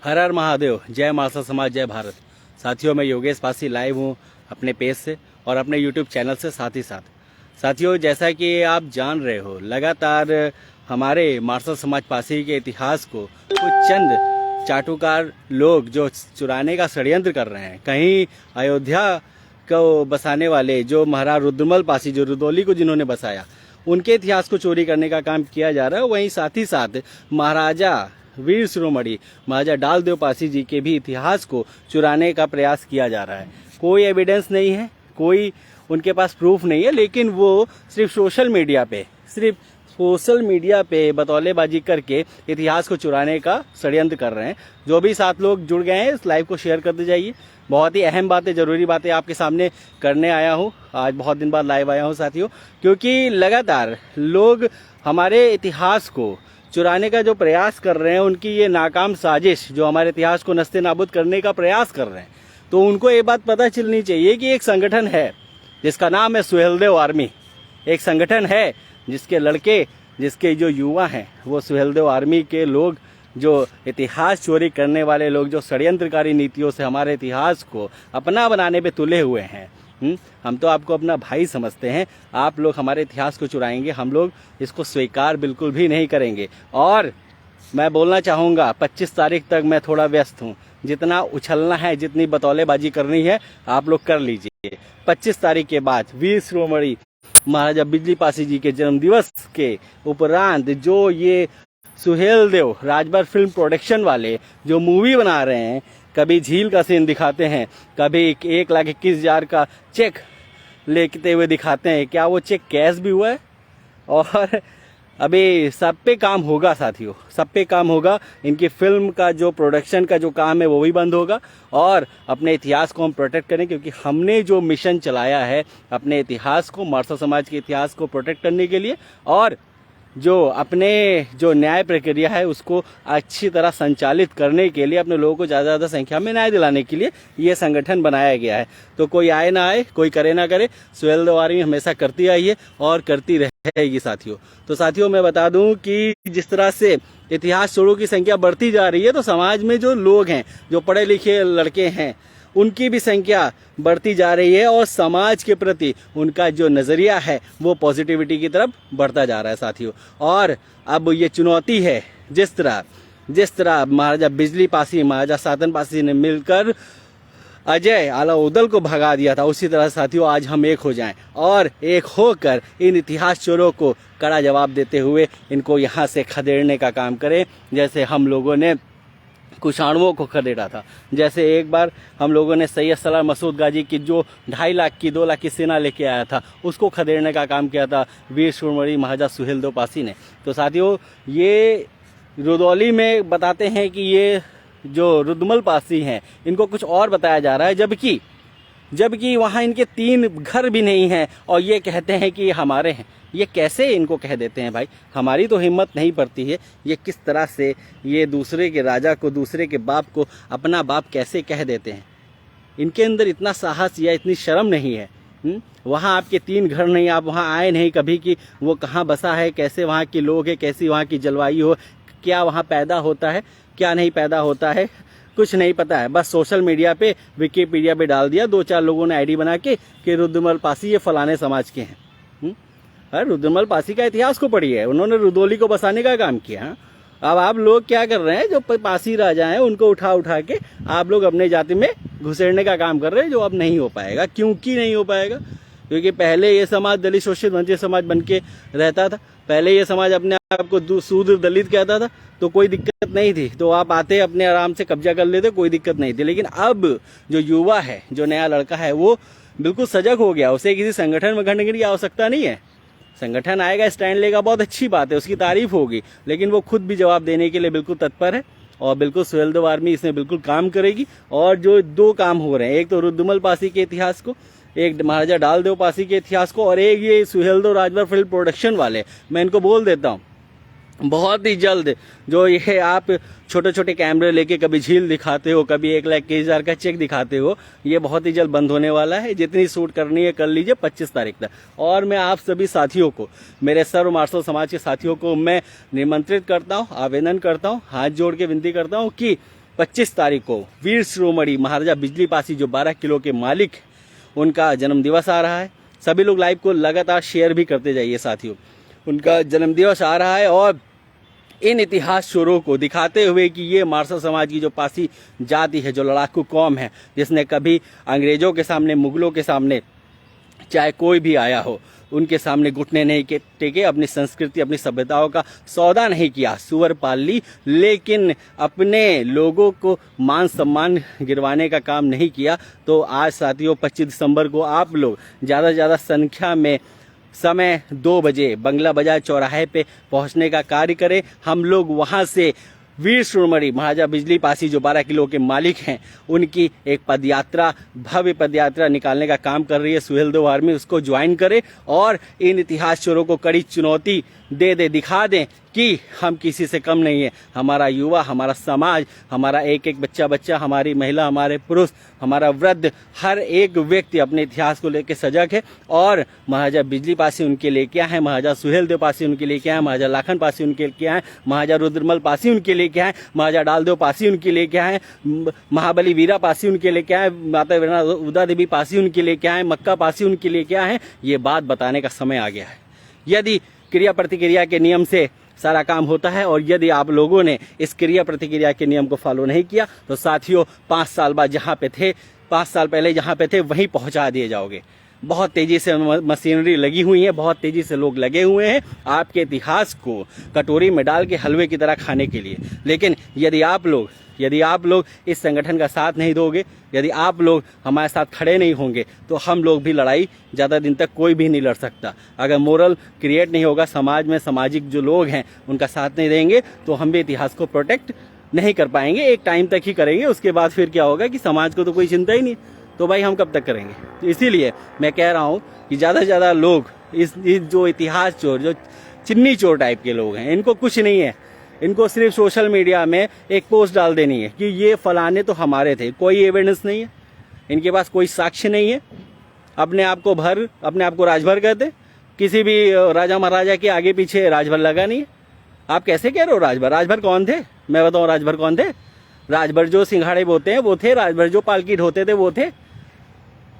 हर हर महादेव, जय मासा समाज, जय भारत। साथियों, मैं योगेश पासी लाइव हूँ अपने पेज से और अपने यूट्यूब चैनल से साथ ही साथ। साथियों, जैसा कि आप जान रहे हो, लगातार हमारे मार्शल समाज पासी के इतिहास को कुछ चंद चाटुकार लोग जो चुराने का षड्यंत्र कर रहे हैं। कहीं अयोध्या को बसाने वाले जो महाराज रुद्रमल पासी, जो रुदौली को जिन्होंने बसाया, उनके इतिहास को चोरी करने का काम किया जा रहा है। वहीं साथ ही साथ महाराजा वीर शिरोमणि महाराजा डाल देव पासी जी के भी इतिहास को चुराने का प्रयास किया जा रहा है। कोई एविडेंस नहीं है, कोई उनके पास प्रूफ नहीं है, लेकिन वो सिर्फ सोशल मीडिया पे बतौलेबाजी करके इतिहास को चुराने का षड्यंत्र कर रहे हैं। जो भी 7 लोग जुड़ गए हैं, इस लाइव को शेयर करते जाइए। बहुत ही अहम बातें, जरूरी बातें आपके सामने करने आया हूँ। आज बहुत दिन बाद लाइव आया हूँ साथियों, क्योंकि लगातार लोग हमारे इतिहास को चुराने का जो प्रयास कर रहे हैं, उनकी ये नाकाम साजिश जो हमारे इतिहास को नस्ते नाबूद करने का प्रयास कर रहे हैं, तो उनको ये बात पता चलनी चाहिए कि एक संगठन है जिसका नाम है सुहेलदेव आर्मी। एक संगठन है जिसके लड़के, जिसके जो युवा हैं, वो सुहेलदेव आर्मी के लोग, जो इतिहास चोरी करने वाले लोग, जो षड्यंत्रकारी नीतियों से हमारे इतिहास को अपना बनाने पे तुले हुए हैं। हम तो आपको अपना भाई समझते हैं। आप लोग हमारे इतिहास को चुराएंगे, हम लोग इसको स्वीकार बिल्कुल भी नहीं करेंगे। और मैं बोलना चाहूँगा, 25 तारीख तक मैं थोड़ा व्यस्त हूँ। जितना उछलना है, जितनी बतौलेबाजी करनी है, आप लोग कर लीजिए। 25 तारीख के बाद वीर शिरोमणि महाराजा बिजली पासी जी के जन्मदिवस के उपरांत जो ये सुहेलदेव राजभर फिल्म प्रोडक्शन वाले जो मूवी बना रहे हैं, कभी झील का सीन दिखाते हैं, कभी 1,21,000 का चेक लेते हुए दिखाते हैं। क्या वो चेक कैश भी हुआ है? और अभी सब पे काम होगा साथियों, सब पे काम होगा। इनकी फिल्म का जो प्रोडक्शन का जो काम है, वो भी बंद होगा। और अपने इतिहास को हम प्रोटेक्ट करें, क्योंकि हमने जो मिशन चलाया है अपने इतिहास को, मार्शल समाज के इतिहास को प्रोटेक्ट करने के लिए, और जो अपने जो न्याय प्रक्रिया है उसको अच्छी तरह संचालित करने के लिए, अपने लोगों को ज़्यादा से ज़्यादा संख्या में न्याय दिलाने के लिए ये संगठन बनाया गया है। तो कोई आए ना आए, कोई करे ना करे, सुहेलदेव आर्मी हमेशा करती आई है और करती रहेगी साथियों। तो साथियों, मैं बता दूं कि जिस तरह से इतिहास चोरों की संख्या बढ़ती जा रही है, तो समाज में जो लोग हैं, जो पढ़े लिखे लड़के हैं, उनकी भी संख्या बढ़ती जा रही है और समाज के प्रति उनका जो नज़रिया है वो पॉजिटिविटी की तरफ बढ़ता जा रहा है साथियों। और अब ये चुनौती है, जिस तरह महाराजा बिजली पासी, महाराजा सातन पासी ने मिलकर अजय अलाउद्दीन को भगा दिया था, उसी तरह साथियों आज हम एक हो जाएं और एक होकर इन इतिहास चोरों को कड़ा जवाब देते हुए इनको यहाँ से खदेड़ने का काम करें, जैसे हम लोगों ने कुशाणुओं को खदेड़ा था। जैसे एक बार हम लोगों ने सैयद सलार मसूद गाजी की जो 2.5 लाख की 2 लाख की सेना लेके आया था, उसको खदेड़ने का काम किया था वीर शिरोमणि महाराजा सुहेलदेव पासी ने। तो साथियों, ये रुदौली में बताते हैं कि ये जो रुद्रमल पासी हैं, इनको कुछ और बताया जा रहा है, जबकि वहाँ इनके 3 घर भी नहीं हैं और ये कहते हैं कि ये हमारे हैं। ये कैसे इनको कह देते हैं भाई? हमारी तो हिम्मत नहीं पड़ती है। ये किस तरह से ये दूसरे के राजा को, दूसरे के बाप को अपना बाप कैसे कह देते हैं? इनके अंदर इतना साहस या इतनी शर्म नहीं है। वहाँ आपके 3 घर नहीं, आप वहाँ आए नहीं कभी कि वो कहाँ बसा है, कैसे वहाँ के लोग हैं, कैसी वहाँ की जलवायु हो, क्या वहाँ पैदा होता है, क्या नहीं पैदा होता है, कुछ नहीं पता है। बस सोशल मीडिया पे, विकिपीडिया पे डाल दिया 2-4 लोगों ने आईडी बना के कि रुद्रमल पासी ये फलाने समाज के हैं। रुद्रमल पासी का इतिहास को पढ़िए, उन्होंने रुदौली को बसाने का काम किया। अब आप लोग क्या कर रहे हैं, जो पासी राजा हैं उनको उठा के आप लोग अपने जाति में घुसेड़ने का काम कर रहे हैं, जो अब नहीं हो पाएगा। क्योंकि नहीं हो पाएगा? क्योंकि पहले ये समाज दलित शोषित वंचित समाज बन के रहता था। पहले ये समाज अपने आप को शूद्र दलित कहता था, तो कोई दिक्कत नहीं थी। तो आप आते अपने आराम से कब्जा कर लेते, कोई दिक्कत नहीं थी। लेकिन अब जो युवा है, जो नया लड़का है, वो बिल्कुल सजग हो गया। उसे किसी संगठन में घटने की आवश्यकता नहीं है। संगठन आएगा, स्टैंड लेगा, बहुत अच्छी बात है, उसकी तारीफ होगी, लेकिन वो खुद भी जवाब देने के लिए बिल्कुल तत्पर है। और बिल्कुल सुहेलदेव आर्मी इसमें बिल्कुल काम करेगी। और जो 2 काम हो रहे हैं, एक तो रुद्रमल पासी के इतिहास को, एक महाराजा डाल देव पासी के इतिहास को, और एक ये सुहेलदेव राजभर फिल्म प्रोडक्शन वाले, मैं इनको बोल देता हूँ बहुत ही जल्द जो ये आप छोटे छोटे कैमरे लेके कभी झील दिखाते हो, कभी 1,21,000 का चेक दिखाते हो, ये बहुत ही जल्द बंद होने वाला है। जितनी शूट करनी है कर लीजिए 25 तारीख तक। और मैं आप सभी साथियों को, मेरे सर्व मार्शल समाज के साथियों को मैं निमंत्रित करता हूँ, आवेदन करता हूँ, हाथ जोड़ के विनती करता हूँ कि 25 तारीख को वीर शिरोमणि महाराजा बिजली पासी जो 12 किलो के मालिक, उनका जन्म दिवस आ रहा है। सभी लोग लाइव को लगातार शेयर भी करते जाइए साथियों। उनका जन्म दिवस आ रहा है और इन इतिहास चोरों को दिखाते हुए कि ये मारसा समाज की जो पासी जाति है, जो लड़ाकू कौम है, जिसने कभी अंग्रेजों के सामने, मुगलों के सामने, चाहे कोई भी आया हो, उनके सामने घुटने नहीं टेके, अपनी संस्कृति, अपनी सभ्यताओं का सौदा नहीं किया, सुअर पाल ली, लेकिन अपने लोगों को मान सम्मान गिरवाने का काम नहीं किया। तो आज साथियों 25 दिसंबर को आप लोग ज़्यादा से ज़्यादा संख्या में समय 2 बजे बंगला बाजार चौराहे पे पहुंचने का कार्य करें। हम लोग वहां से वीर शिरोमणि महाराजा बिजली पासी जो 12 किलो के मालिक हैं, उनकी एक पदयात्रा, भव्य पदयात्रा निकालने का काम कर रही है सुहेलदेव आर्मी। उसको ज्वाइन करें और इन इतिहास चोरों को कड़ी चुनौती दिखा दें कि हम किसी से कम नहीं है। हमारा युवा, हमारा समाज, हमारा एक एक बच्चा, हमारी महिला, हमारे पुरुष, हमारा वृद्ध, हर एक व्यक्ति अपने इतिहास को लेकर सजग है। और महाराजा बिजली पासी उनके लिए क्या है, महाराजा सुहेलदेव पासी उनके लिए क्या है, महाराजा लाखन पासी उनके लिए क्या है, महाराजा रुद्रमल पासी उनके लिए क्या है, महाराजा डालदेव पासी उनके लिए क्या है, महाबली वीरा पासी उनके लिए क्या है, माता उदा देवी पासी उनके लिए क्या है, मक्का पासी उनके लिए क्या है, ये बात बताने का समय आ गया है। यदि क्रिया प्रतिक्रिया के नियम से सारा काम होता है और यदि आप लोगों ने इस क्रिया प्रतिक्रिया के नियम को फॉलो नहीं किया तो साथियों 5 साल बाद जहाँ पे थे, 5 साल पहले जहाँ पे थे वहीं पहुँचा दिए जाओगे। बहुत तेजी से मशीनरी लगी हुई है, बहुत तेजी से लोग लगे हुए हैं आपके इतिहास को कटोरी में डाल के हलवे की तरह खाने के लिए। लेकिन यदि आप लोग इस संगठन का साथ नहीं दोगे, यदि आप लोग हमारे साथ खड़े नहीं होंगे तो हम लोग भी लड़ाई ज़्यादा दिन तक कोई भी नहीं लड़ सकता। अगर मोरल क्रिएट नहीं होगा समाज में, सामाजिक जो लोग हैं उनका साथ नहीं देंगे तो हम भी इतिहास को प्रोटेक्ट नहीं कर पाएंगे। एक टाइम तक ही करेंगे, उसके बाद फिर क्या होगा कि समाज को तो कोई चिंता ही नहीं, तो भाई हम कब तक करेंगे। तो इसीलिए मैं कह रहा हूँ कि ज़्यादा से ज़्यादा लोग इस जो इतिहास चोर, जो चिन्नी चोर टाइप के लोग हैं, इनको कुछ नहीं है। इनको सिर्फ सोशल मीडिया में एक पोस्ट डाल देनी है कि ये फलाने तो हमारे थे। कोई एविडेंस नहीं है, इनके पास कोई साक्ष्य नहीं है। अपने आप को राजभर कहते, किसी भी राजा महाराजा के आगे पीछे राजभर लगा नहीं है। आप कैसे कह रहे हो राजभर? राजभर कौन थे? मैं बताऊँ राजभर कौन थे? राजभर जो सिंघाड़े बोते हैं वो थे, राजभर जो पालकी ढोते थे वो थे,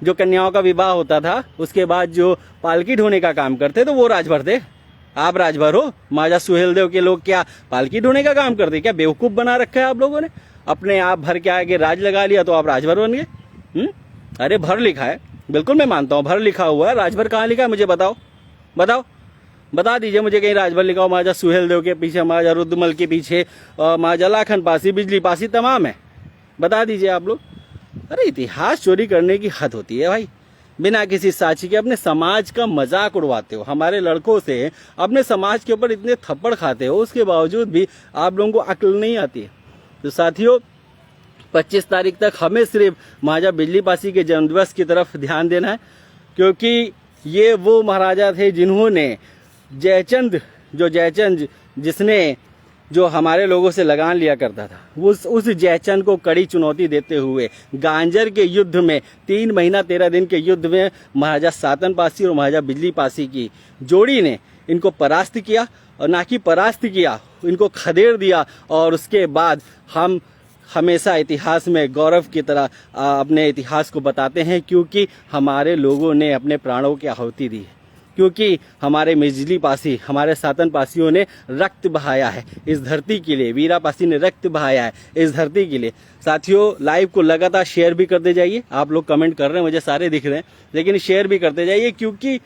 जो कन्याओं का विवाह होता था उसके बाद जो पालकी ढोने का काम करते तो वो राजभर थे। आप राजभर हो? महाराजा सुहेलदेव के लोग क्या पालकी ढोने का काम करते? क्या बेवकूफ बना रखा है आप लोगों ने? अपने आप भर के आगे राज लगा लिया तो आप राजभर बन गए। अरे भर लिखा है, बिल्कुल मैं मानता हूँ भर लिखा हुआ है। राजभर कहाँ लिखा है मुझे बता दीजिए मुझे, कहीं राजभर लिखा हो? महाराजा सुहेलदेव के पीछे, महाराजा रुद्रमल के पीछे, महाराजा लाखन पासी, बिजली पासी तमाम है, बता दीजिए आप लोग। अरे इतिहास चोरी करने की हद होती है भाई, बिना किसी साक्षी के अपने समाज का मजाक उड़वाते हो। हमारे लड़कों से अपने समाज के ऊपर इतने थप्पड़ खाते हो, उसके बावजूद भी आप लोगों को अक्ल नहीं आती है। तो साथियों 25 तारीख तक हमें सिर्फ महाराजा बिजली पासी के जन्मदिवस की तरफ ध्यान देना है, क्योंकि ये वो महाराजा थे जिन्होंने जयचंद जिसने जो हमारे लोगों से लगान लिया करता था, उस जयचंद को कड़ी चुनौती देते हुए गांजर के युद्ध में 3 महीना 13 दिन के युद्ध में महाराजा सातन पासी और महाराजा बिजली पासी की जोड़ी ने इनको परास्त किया, और ना कि परास्त किया, इनको खदेड़ दिया। और उसके बाद हम हमेशा इतिहास में गौरव की तरह अपने इतिहास को बताते हैं, क्योंकि हमारे लोगों ने अपने प्राणों की आहुति दी, क्योंकि हमारे बिजली पासी, हमारे सातन पासियों ने रक्त बहाया है इस धरती के लिए, वीरा पासी ने रक्त बहाया है इस धरती के लिए। साथियों लाइव को लगातार शेयर भी करते जाइए। आप लोग कमेंट कर रहे हैं, मुझे सारे दिख रहे हैं, लेकिन शेयर भी करते जाइए, क्योंकि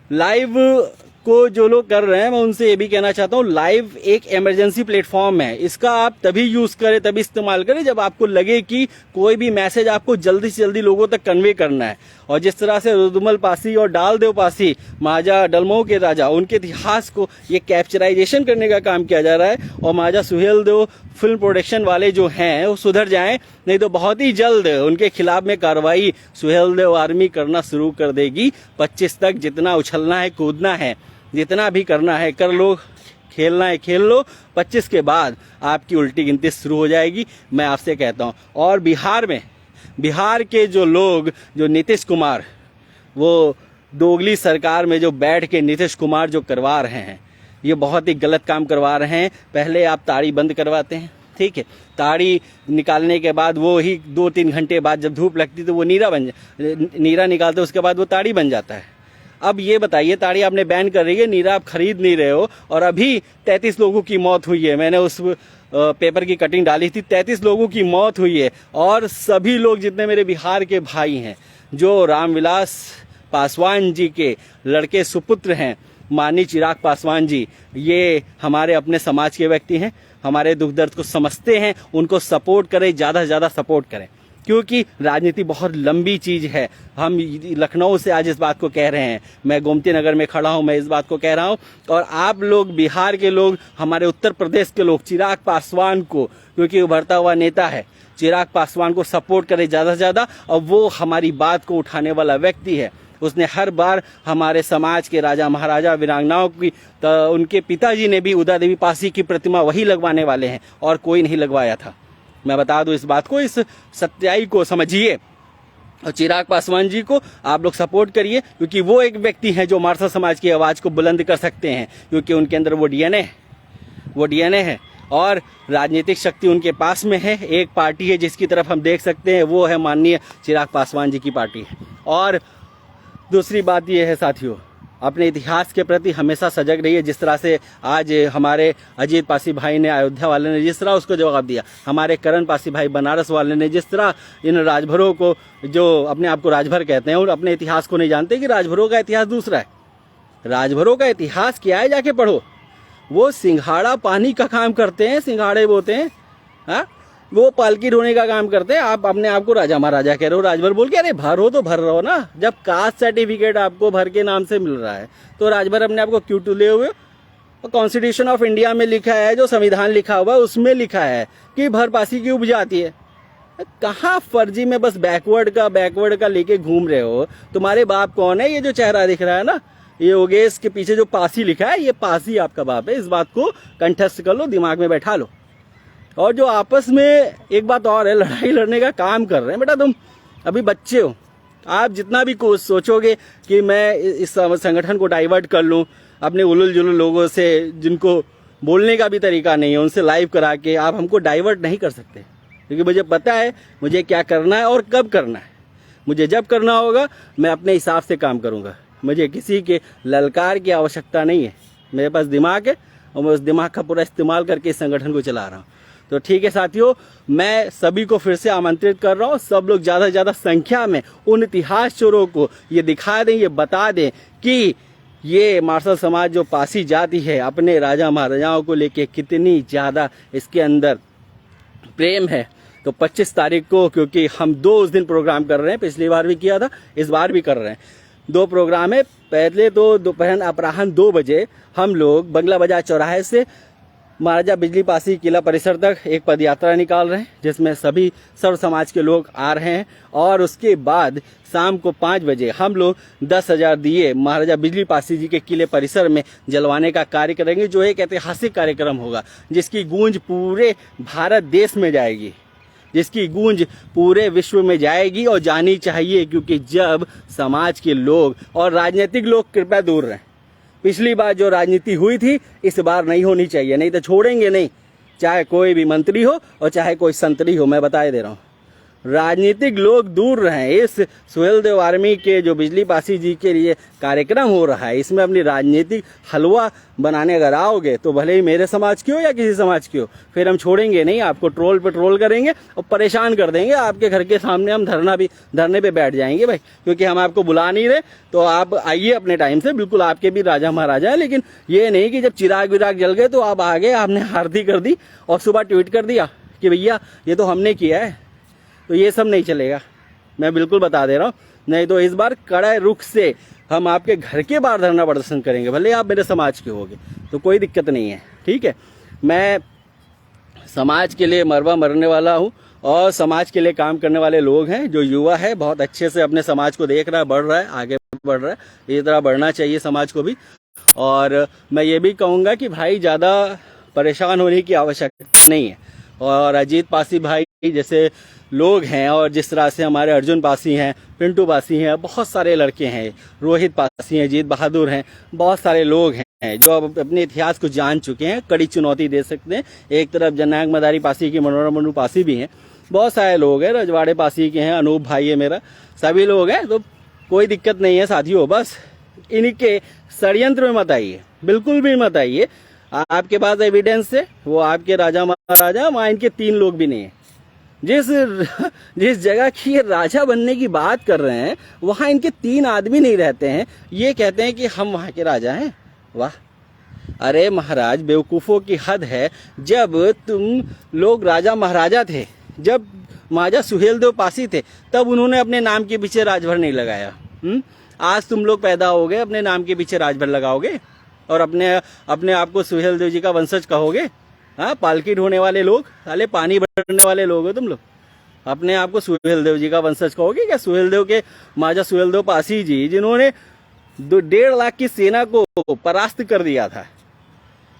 लाइव को जो लोग कर रहे हैं मैं उनसे ये भी कहना चाहता हूँ, लाइव एक इमरजेंसी प्लेटफॉर्म है। इसका आप तभी यूज करें, तभी इस्तेमाल करें जब आपको लगे कि कोई भी मैसेज आपको जल्दी से जल्दी लोगों तक कन्वे करना है। और जिस तरह से रुद्रमल पासी और डालदेव पासी, महाराजा डलमऊ के राजा, उनके इतिहास को ये कैप्चराइजेशन करने का काम किया जा रहा है। और महाराजा सुहेलदेव फिल्म प्रोडक्शन वाले जो हैं वो सुधर जाएं, नहीं तो बहुत ही जल्द उनके खिलाफ में कार्रवाई सुहेलदेव आर्मी करना शुरू कर देगी। 25 तक जितना उछलना है, कूदना है, जितना भी करना है कर लो, खेलना है खेल लो। 25 के बाद आपकी उल्टी गिनती शुरू हो जाएगी, मैं आपसे कहता हूँ। और बिहार के जो लोग, जो नीतीश कुमार, वो दोगली सरकार में जो बैठ के नीतीश कुमार जो करवा रहे हैं, ये बहुत ही गलत काम करवा रहे हैं। पहले आप ताड़ी बंद करवाते हैं, ठीक है। ताड़ी निकालने के बाद वो ही 2-3 घंटे बाद जब धूप लगती तो वो नीरा निकालते, उसके बाद वो ताड़ी बन जाता है। अब ये बताइए, ताड़ी आपने बैन कर रही है, नीरा आप खरीद नहीं रहे हो, और अभी 33 लोगों की मौत हुई है। मैंने उस पेपर की कटिंग डाली थी, 33 लोगों की मौत हुई है। और सभी लोग जितने मेरे बिहार के भाई हैं, जो रामविलास पासवान जी के लड़के सुपुत्र हैं, माननीय चिराग पासवान जी, ये हमारे अपने समाज के व्यक्ति हैं, हमारे दुख दर्द को समझते हैं। उनको सपोर्ट करें, ज़्यादा से ज़्यादा सपोर्ट करें, क्योंकि राजनीति बहुत लंबी चीज़ है। हम लखनऊ से आज इस बात को कह रहे हैं, मैं गोमती नगर में खड़ा हूं, मैं इस बात को कह रहा हूं, और आप लोग बिहार के लोग, हमारे उत्तर प्रदेश के लोग चिराग पासवान को, क्योंकि उभरता हुआ नेता है, चिराग पासवान को सपोर्ट करें ज़्यादा से ज़्यादा। और वो हमारी बात को उठाने वाला व्यक्ति है। उसने हर बार हमारे समाज के राजा महाराजा वीरांगनाओं की, उनके पिताजी ने भी उदा देवी पासी की प्रतिमा वही लगवाने वाले हैं, और कोई नहीं लगवाया था। मैं बता दूं इस बात को, इस सच्चाई को समझिए, और चिराग पासवान जी को आप लोग सपोर्ट करिए, क्योंकि वो एक व्यक्ति हैं जो मारसा समाज की आवाज़ को बुलंद कर सकते हैं, क्योंकि उनके अंदर वो डीएनए है, और राजनीतिक शक्ति उनके पास में है। एक पार्टी है जिसकी तरफ हम देख सकते हैं, वो है माननीय चिराग पासवान जी की पार्टी। और दूसरी बात यह है साथियों, अपने इतिहास के प्रति हमेशा सजग रहिए। जिस तरह से आज हमारे अजीत पासी भाई ने, अयोध्या वाले ने जिस तरह उसको जवाब दिया, हमारे करण पासी भाई बनारस वाले ने जिस तरह इन राजभरों को, जो अपने आप को राजभर कहते हैं और अपने इतिहास को नहीं जानते कि राजभरों का इतिहास दूसरा है। राजभरों का इतिहास क्या है, जाके पढ़ो। वो सिंघाड़ा पानी का काम करते हैं, सिंघाड़े बोते हैं, हाँ, वो पालकी ढोने का काम करते हैं। आप अपने आप को राजा महाराजा कह रहे हो, राजभर बोल के। अरे भर हो तो भर रहो ना। जब कास्ट सर्टिफिकेट आपको भर के नाम से मिल रहा है तो राजभर अपने आप को क्यों तुले हुए? कॉन्स्टिट्यूशन ऑफ इंडिया में लिखा है, जो संविधान लिखा हुआ है उसमें लिखा है कि भर पासी की उपज आती है। कहाँ फर्जी में बस बैकवर्ड का लेके घूम रहे हो? तुम्हारे बाप कौन है? ये जो चेहरा दिख रहा है ना, ये योगेश के पीछे जो पासी लिखा है, ये पासी आपका बाप है। इस बात को कंठस्थ कर लो, दिमाग में बैठा लो। और जो आपस में एक बात और है, लड़ाई लड़ने का काम कर रहे हैं। बेटा तुम अभी बच्चे हो, आप जितना भी सोचोगे कि मैं इस संगठन को डाइवर्ट कर लूं अपने उलुल जुलुल लोगों से, जिनको बोलने का भी तरीका नहीं है, उनसे लाइव करा के, आप हमको डाइवर्ट नहीं कर सकते। क्योंकि मुझे पता है मुझे क्या करना है और कब करना है। मुझे जब करना होगा मैं अपने हिसाब से काम करूँगा। मुझे किसी के ललकार की आवश्यकता नहीं है। मेरे पास दिमाग है और मैं उस दिमाग का पूरा इस्तेमाल करके इस संगठन को चला रहा हूँ। तो ठीक है साथियों, मैं सभी को फिर से आमंत्रित कर रहा हूँ, सब लोग ज़्यादा से ज़्यादा संख्या में उन इतिहास चोरों को ये दिखा दें, ये बता दें कि ये मार्शल समाज जो पासी जाति है, अपने राजा महाराजाओं को लेके कितनी ज़्यादा इसके अंदर प्रेम है। तो 25 तारीख को, क्योंकि हम 2 उस दिन प्रोग्राम कर रहे हैं, पिछली बार भी किया था, इस बार भी कर रहे हैं। 2 प्रोग्राम है। पहले तो दोपहर अपराह्न 2 बजे हम लोग बंगला बाजार चौराहे से महाराजा बिजली पासी किला परिसर तक एक पद यात्रा निकाल रहे हैं, जिसमें सभी सर्व समाज के लोग आ रहे हैं। और उसके बाद शाम को 5 बजे हम लोग 10,000 दिए महाराजा बिजली पासी जी के किले परिसर में जलवाने का कार्य करेंगे, जो एक ऐतिहासिक कार्यक्रम होगा, जिसकी गूंज पूरे भारत देश में जाएगी, जिसकी गूंज पूरे विश्व में जाएगी और जानी चाहिए। क्योंकि जब समाज के लोग और राजनीतिक लोग कृपया दूर रहें। पिछली बार जो राजनीति हुई थी इस बार नहीं होनी चाहिए, नहीं तो छोड़ेंगे नहीं, चाहे कोई भी मंत्री हो और चाहे कोई संतरी हो। मैं बता दे रहा हूँ, राजनीतिक लोग दूर रहें। इस सुहेल देव आर्मी के जो बिजली पासी जी के लिए कार्यक्रम हो रहा है, इसमें अपनी राजनीतिक हलवा बनाने अगर आओगे तो भले ही मेरे समाज की हो या किसी समाज की हो, फिर हम छोड़ेंगे नहीं। आपको ट्रोल पे ट्रोल करेंगे और परेशान कर देंगे। आपके घर के सामने हम धरने पे बैठ जाएंगे भाई, क्योंकि हम आपको बुला नहीं रहे। तो आप आइए अपने टाइम से, बिल्कुल आपके भी राजा महाराजा है, लेकिन ये नहीं कि जब चिराग विराग जल गए तो आप आ गए, आपने आरती कर दी और सुबह ट्वीट कर दिया कि भैया ये तो हमने किया है। तो ये सब नहीं चलेगा, मैं बिल्कुल बता दे रहा हूँ। नहीं तो इस बार कड़े रुख से हम आपके घर के बाहर धरना प्रदर्शन करेंगे, भले आप मेरे समाज के होगे, तो कोई दिक्कत नहीं है। ठीक है, मैं समाज के लिए मरवा मरने वाला हूँ और समाज के लिए काम करने वाले लोग हैं। जो युवा है बहुत अच्छे से अपने समाज को देख रहा है, बढ़ रहा है, आगे बढ़ रहा है। इस तरह बढ़ना चाहिए समाज को भी। और मैं ये भी कहूँगा कि भाई ज़्यादा परेशान होने की आवश्यकता नहीं है। और अजीत पासी भाई जैसे लोग हैं, और जिस तरह से हमारे अर्जुन पासी हैं, पिंटू पासी हैं, बहुत सारे लड़के हैं, रोहित पासी हैं, जीत बहादुर हैं, बहुत सारे लोग हैं हैं जो अब अपने इतिहास को जान चुके हैं, कड़ी चुनौती दे सकते हैं। एक तरफ जननायक मदारी पासी के मनोरम मनु पासी भी हैं, बहुत सारे लोग हैं, रजवाड़े पासी के हैं, अनूप भाई है मेरा, सभी लोग हैं, तो कोई दिक्कत नहीं है साथियों। बस इनके षड्यंत्र में मत आइए, बिल्कुल भी मत आइए। आपके पास एविडेंस है, वो आपके राजा महाराजा, वहाँ इनके 3 लोग भी नहीं है। जिस जगह की ये राजा बनने की बात कर रहे हैं वहां इनके 3 आदमी नहीं रहते हैं, ये कहते हैं कि हम वहां के राजा हैं। वाह, अरे महाराज बेवकूफों की हद है। जब तुम लोग राजा महाराजा थे, जब महाराजा सुहेलदेव पासी थे, तब उन्होंने अपने नाम के पीछे राजभर नहीं लगाया। आज तुम लोग पैदा हो गए, अपने नाम के पीछे राजभर लगाओगे और अपने आप को सुहेलदेव जी का वंशज कहोगे। हाँ, पालकी ढोने वाले लोग, साले पानी भरने वाले लोग हो तुम लोग, अपने आप को सुहेलदेव जी का वंशज कहोगे क्या? सुहेलदेव के महाराजा सुहेलदेव पासी जी, जिन्होंने 1.5 लाख की सेना को परास्त कर दिया था,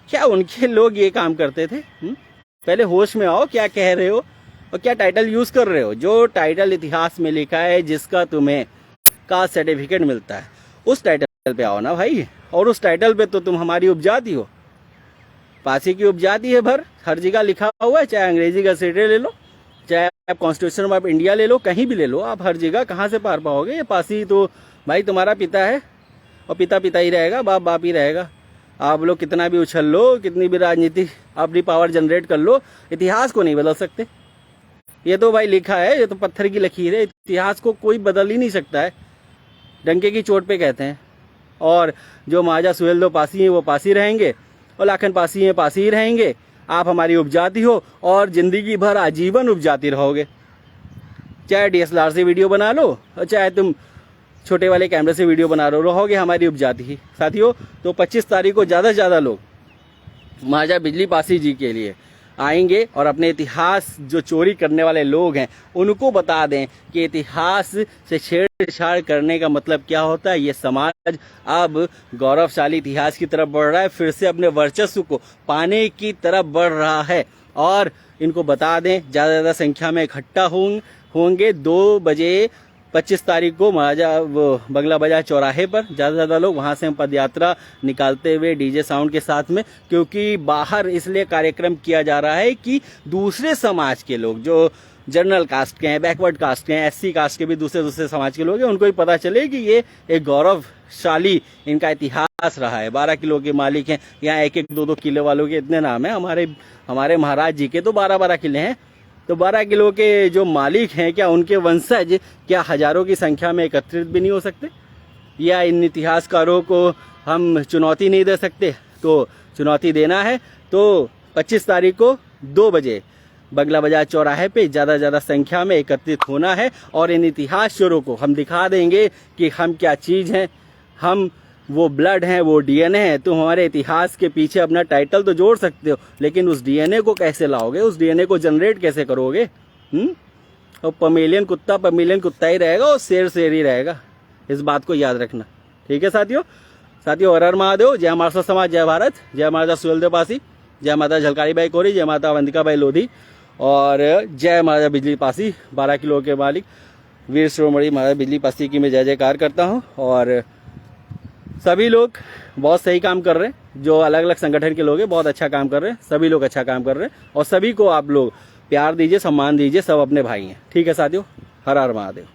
क्या उनके लोग ये काम करते थे? पहले होश में आओ, क्या कह रहे हो और क्या टाइटल यूज कर रहे हो। जो टाइटल इतिहास में लिखा है, जिसका तुम्हें कास्ट सर्टिफिकेट मिलता है, उस टाइटल पे आओ ना भाई। और उस टाइटल पे तो तुम हमारी उपजाति हो, पासी की उपजाति है भर, हर जगह लिखा हुआ है। चाहे अंग्रेजी का सेटे ले लो, चाहे आप कॉन्स्टिट्यूशन ऑफ इंडिया ले लो, कहीं भी ले लो, आप हर जगह कहाँ से पार पाओगे? ये पासी तो भाई तुम्हारा पिता है, और पिता पिता ही रहेगा, बाप बाप ही रहेगा। आप लोग कितना भी उछल लो, कितनी भी राजनीति अपनी पावर जनरेट कर लो, इतिहास को नहीं बदल सकते। ये तो भाई लिखा है, ये तो पत्थर की लकीर है, इतिहास को कोई बदल ही नहीं सकता है। डंके की चोट पे कहते हैं। और जो महाराजा सुहेलदेव पासी हैं वो पासी रहेंगे, और लाखन पासी हैं पासी ही रहेंगे। आप हमारी उपजाति हो और जिंदगी भर आजीवन उपजाति रहोगे। चाहे DSLR से वीडियो बना लो, और चाहे तुम छोटे वाले कैमरे से वीडियो बना रहोगे हमारी उपजाति ही। साथियों, तो 25 तारीख को ज़्यादा से ज़्यादा लोग महाराजा बिजली पासी जी के लिए आएंगे और अपने इतिहास जो चोरी करने वाले लोग हैं उनको बता दें कि इतिहास से छेड़छाड़ करने का मतलब क्या होता है। ये समाज अब गौरवशाली इतिहास की तरफ बढ़ रहा है, फिर से अपने वर्चस्व को पाने की तरफ बढ़ रहा है। और इनको बता दें, ज़्यादा से ज़्यादा संख्या में इकट्ठा होंगे 2 बजे 25 तारीख को महाराजा बंगला बाजार चौराहे पर। ज़्यादा से ज़्यादा लोग, वहाँ से हम पदयात्रा निकालते हुए डीजे साउंड के साथ में, क्योंकि बाहर इसलिए कार्यक्रम किया जा रहा है कि दूसरे समाज के लोग, जो जनरल कास्ट के हैं, बैकवर्ड कास्ट के हैं, SC कास्ट के भी दूसरे समाज के लोग हैं, उनको भी पता चले कि ये एक गौरवशाली इनका इतिहास रहा है। 12 किलो के मालिक हैं, यहाँ 1-1, 2-2 किलो वालों के इतने नाम हैं। हमारे महाराज जी के तो 12-12 किले हैं। तो 12 किलो के जो मालिक हैं, क्या उनके वंशज क्या हजारों की संख्या में एकत्रित भी नहीं हो सकते? या इन इतिहासकारों को हम चुनौती नहीं दे सकते? तो चुनौती देना है तो 25 तारीख को 2 बजे बंगला बाजार चौराहे पे ज़्यादा से ज़्यादा संख्या में एकत्रित होना है, और इन इतिहास चोरों को हम दिखा देंगे कि हम क्या चीज़ हैं। हम वो ब्लड हैं, वो DNA है। तुम हमारे इतिहास के पीछे अपना टाइटल तो जोड़ सकते हो, लेकिन उस DNA को कैसे लाओगे, उस DNA को जनरेट कैसे करोगे? और पमेलियन कुत्ता ही रहेगा, और शेर ही रहेगा। इस बात को याद रखना, ठीक है साथियों। हर हर महादेव। जय महाराष्ट्र समाज, जय भारत, जय महाराजा सुहेलदेव पासी, जय माता झलकारी बाई कोरी, जय माता अवंतिका बाई लोधी, और जय महाराजा बिजली पासी, 12 किलो के मालिक वीर शिरोमणि महाराजा बिजली पासी की मैं जय जयकार करता हूँ। और सभी लोग बहुत सही काम कर रहे हैं, जो अलग अलग संगठन के लोग हैं बहुत अच्छा काम कर रहे हैं, सभी लोग अच्छा काम कर रहे हैं, और सभी को आप लोग प्यार दीजिए, सम्मान दीजिए, सब अपने भाई हैं। ठीक है साथियों, हर हर महादेव।